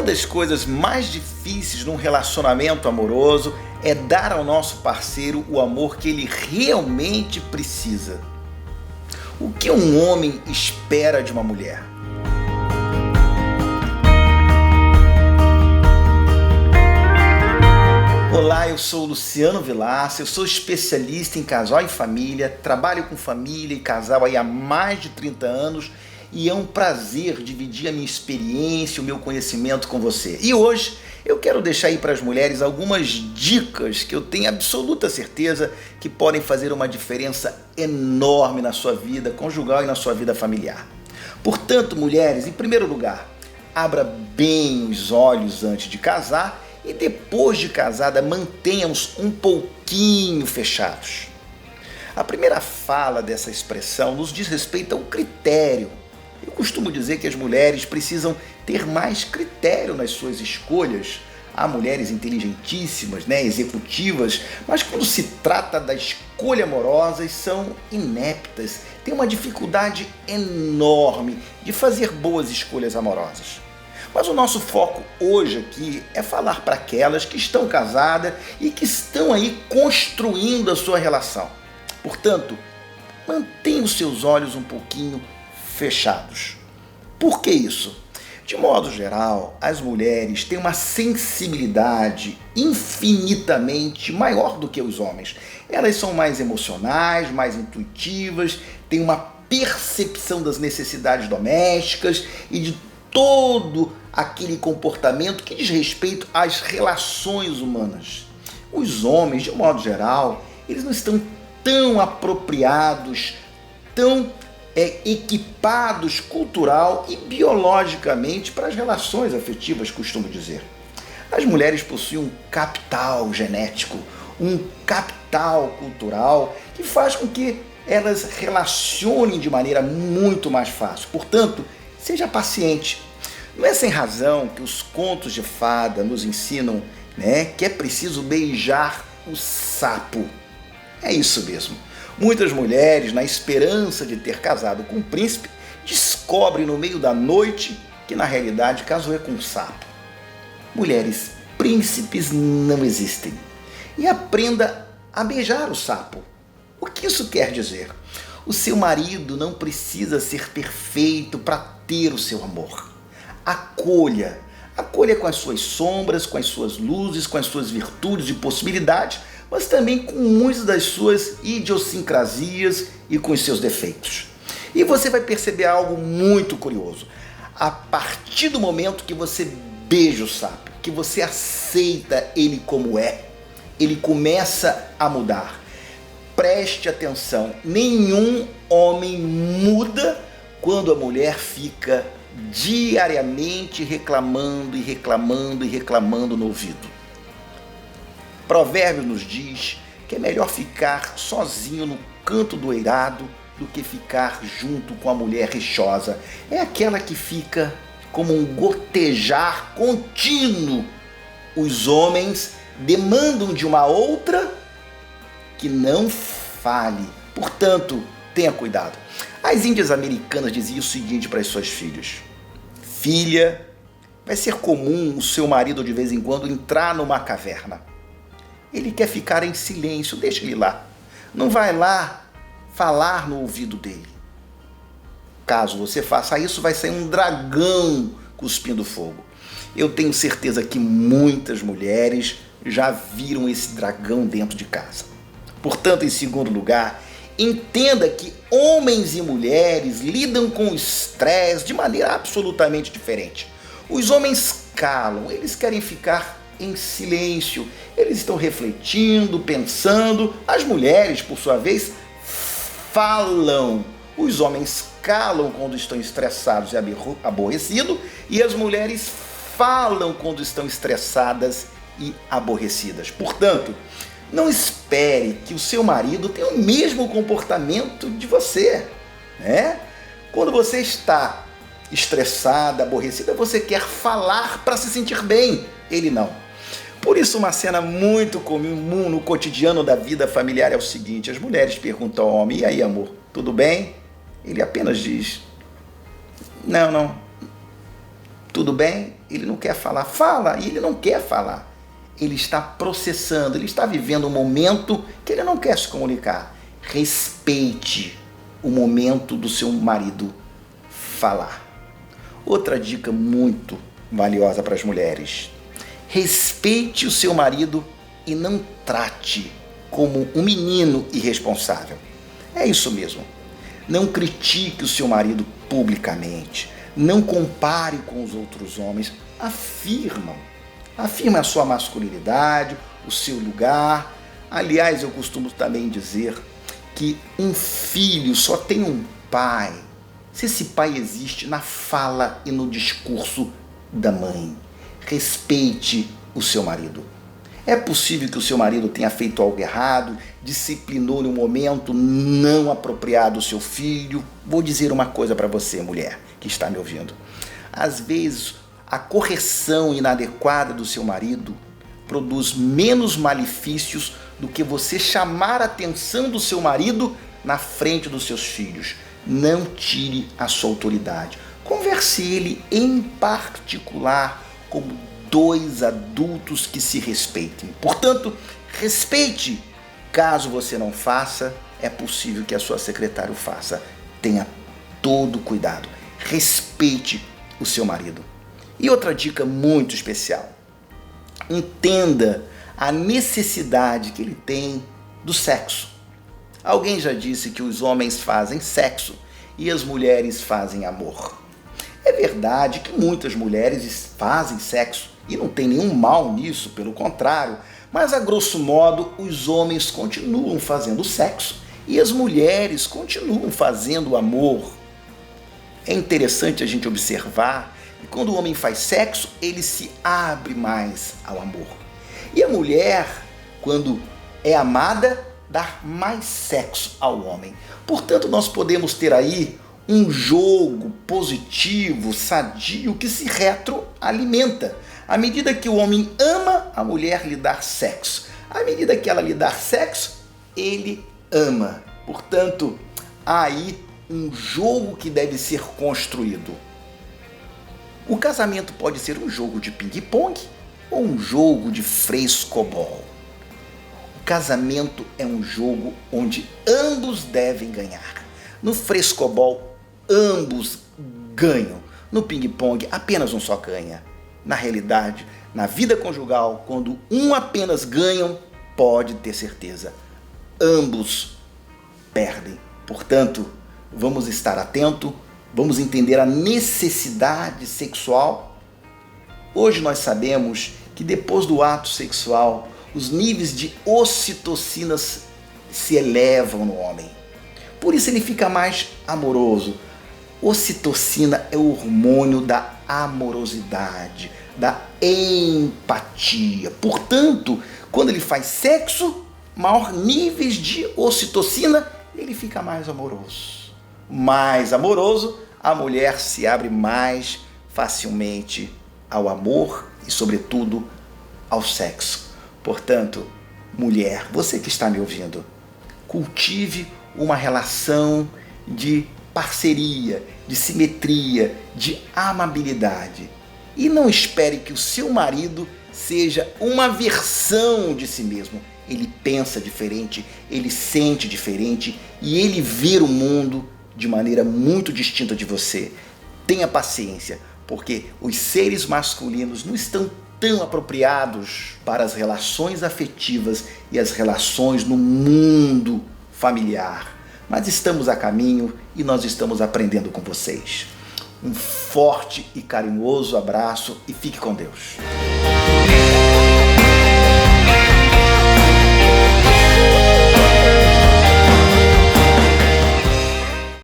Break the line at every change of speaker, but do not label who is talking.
Uma das coisas mais difíceis num relacionamento amoroso é dar ao nosso parceiro o amor que ele realmente precisa. O que um homem espera de uma mulher? Olá, eu sou o Luciano Vilaça, eu sou especialista em casal e família, trabalho com família e casal há mais de 30 anos e é um prazer dividir a minha experiência, o meu conhecimento com você. E hoje eu quero deixar aí para as mulheres algumas dicas que eu tenho absoluta certeza que podem fazer uma diferença enorme na sua vida conjugal e na sua vida familiar. Portanto, mulheres, em primeiro lugar, abra bem os olhos antes de casar e depois de casada mantenha-os um pouquinho fechados. A primeira fala dessa expressão nos diz respeito ao critério. Eu costumo dizer que as mulheres precisam ter mais critério nas suas escolhas. Há mulheres inteligentíssimas, executivas, mas quando se trata da escolha amorosa, são ineptas, têm uma dificuldade enorme de fazer boas escolhas amorosas. Mas o nosso foco hoje aqui é falar para aquelas que estão casadas e que estão aí construindo a sua relação. Portanto, mantenha os seus olhos um pouquinho fechados. Por que isso? De modo geral, as mulheres têm uma sensibilidade infinitamente maior do que os homens. Elas são mais emocionais, mais intuitivas, têm uma percepção das necessidades domésticas e de todo aquele comportamento que diz respeito às relações humanas. Os homens, de modo geral, eles não estão tão apropriados, tão equipados cultural e biologicamente para as relações afetivas, costumo dizer. As mulheres possuem um capital genético, um capital cultural que faz com que elas relacionem de maneira muito mais fácil. Portanto, seja paciente. Não é sem razão que os contos de fada nos ensinam, que é preciso beijar o sapo. É isso mesmo. Muitas mulheres, na esperança de ter casado com um príncipe, descobrem no meio da noite que na realidade casou com um sapo. Mulheres, príncipes não existem. E aprenda a beijar o sapo. O que isso quer dizer? O seu marido não precisa ser perfeito para ter o seu amor. Acolha com as suas sombras, com as suas luzes, com as suas virtudes e possibilidades, mas também com muitas das suas idiosincrasias e com os seus defeitos. E você vai perceber algo muito curioso. A partir do momento que você beija o sapo, que você aceita ele como é, ele começa a mudar. Preste atenção, nenhum homem muda quando a mulher fica diariamente reclamando e reclamando e reclamando no ouvido. Provérbios nos diz que é melhor ficar sozinho no canto do eirado do que ficar junto com a mulher rixosa. É aquela que fica como um gotejar contínuo. Os homens demandam de uma outra que não fale. Portanto, tenha cuidado. As índias americanas diziam o seguinte para as suas filhas: filha, vai ser comum o seu marido de vez em quando entrar numa caverna. Ele quer ficar em silêncio, deixa ele lá. Não vai lá falar no ouvido dele. Caso você faça isso, vai sair um dragão cuspindo fogo. Eu tenho certeza que muitas mulheres já viram esse dragão dentro de casa. Portanto, em segundo lugar, entenda que homens e mulheres lidam com o estresse de maneira absolutamente diferente. Os homens calam, eles querem ficar em silêncio, eles estão refletindo, pensando. As mulheres, por sua vez, falam. Os homens calam quando estão estressados e aborrecidos, e as mulheres falam quando estão estressadas e aborrecidas. Portanto, não espere que o seu marido tenha o mesmo comportamento de você, Quando você está estressada, aborrecida, você quer falar para se sentir bem. Ele não. Por isso, uma cena muito comum no cotidiano da vida familiar é o seguinte: as mulheres perguntam ao homem: e aí, amor, tudo bem? Ele apenas diz: não, tudo bem? ele não quer falar. Fala, e ele não quer falar. Ele está processando, ele está vivendo um momento que ele não quer se comunicar. Respeite o momento do seu marido falar. Outra dica muito valiosa para as mulheres: respeite o seu marido e não trate como um menino irresponsável. É isso mesmo. Não critique o seu marido publicamente. Não compare com os outros homens. Afirme a sua masculinidade, o seu lugar. Aliás, eu costumo também dizer que um filho só tem um pai se esse pai existe na fala e no discurso da mãe. Respeite o seu marido. É possível que o seu marido tenha feito algo errado, disciplinou no momento não apropriado o seu filho. Vou dizer uma coisa para você, mulher, que está me ouvindo. Às vezes, a correção inadequada do seu marido produz menos malefícios do que você chamar a atenção do seu marido na frente dos seus filhos. Não tire a sua autoridade. Converse ele em particular como dois adultos que se respeitem. Portanto, respeite. Caso você não faça, é possível que a sua secretária o faça. Tenha todo cuidado. Respeite o seu marido. E outra dica muito especial: entenda a necessidade que ele tem do sexo. Alguém já disse que os homens fazem sexo e as mulheres fazem amor. É verdade que muitas mulheres fazem sexo e não tem nenhum mal nisso, pelo contrário, mas a grosso modo os homens continuam fazendo sexo e as mulheres continuam fazendo amor. É interessante a gente observar que quando o homem faz sexo, ele se abre mais ao amor. E a mulher, quando é amada, dá mais sexo ao homem. Portanto, nós podemos ter aí um jogo positivo, sadio, que se retroalimenta. À medida que o homem ama, a mulher lhe dá sexo. À medida que ela lhe dá sexo, ele ama. Portanto, há aí um jogo que deve ser construído. O casamento pode ser um jogo de ping-pong ou um jogo de frescobol. O casamento é um jogo onde ambos devem ganhar. No frescobol, ambos ganham. No ping-pong, apenas um só ganha. Na realidade, na vida conjugal, quando um apenas ganha, pode ter certeza, ambos perdem. Portanto, vamos estar atento, vamos entender a necessidade sexual. Hoje nós sabemos que depois do ato sexual, os níveis de ocitocinas se elevam no homem. Por isso ele fica mais amoroso. Ocitocina é o hormônio da amorosidade, da empatia. Portanto, quando ele faz sexo, maior níveis de ocitocina, ele fica mais amoroso. Mais amoroso, a mulher se abre mais facilmente ao amor e, sobretudo, ao sexo. Portanto, mulher, você que está me ouvindo, cultive uma relação de parceria, de simetria, de amabilidade. E não espere que o seu marido seja uma versão de si mesmo. Ele pensa diferente, ele sente diferente e ele vê o mundo de maneira muito distinta de você. Tenha paciência, porque os seres masculinos não estão tão apropriados para as relações afetivas e as relações no mundo familiar. Mas estamos a caminho e nós estamos aprendendo com vocês. Um forte e carinhoso abraço e fique com Deus.